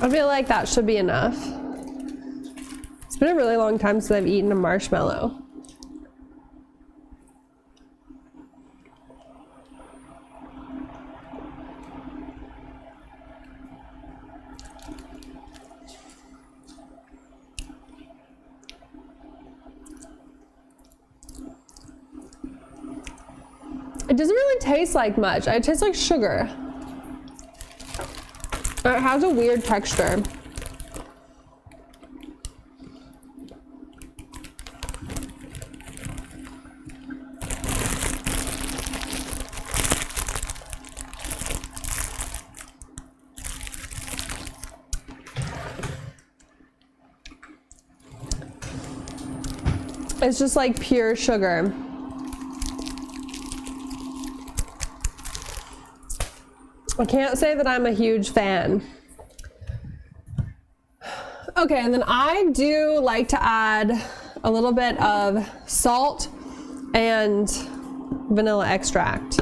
I feel like that should be enough. It's been a really long time since I've eaten a marshmallow. It doesn't really taste like much. It tastes like sugar. It has a weird texture. It's just like pure sugar. I can't say that I'm a huge fan. Okay, and then I do like to add a little bit of salt and vanilla extract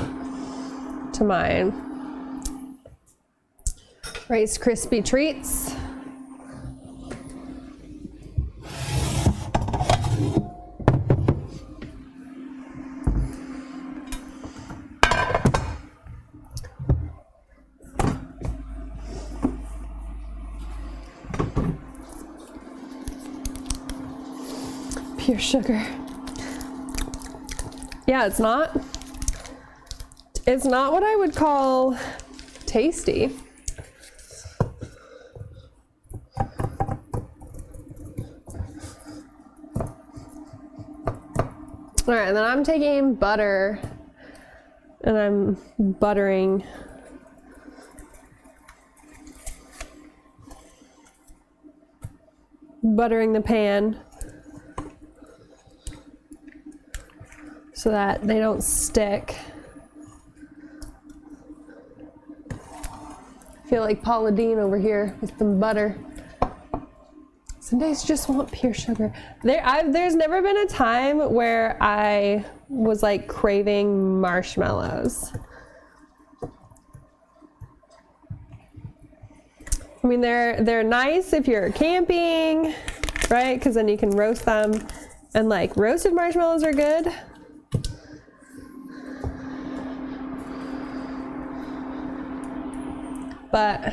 to mine. Rice Krispie treats. Pure sugar. Yeah, it's not what I would call tasty. All right, and then I'm taking butter and I'm buttering the pan so that they don't stick. I feel like Paula Deen over here with some butter. Some days just want pure sugar. There's never been a time where I was like craving marshmallows. I mean, they're nice if you're camping, right? Because then you can roast them, and like roasted marshmallows are good. But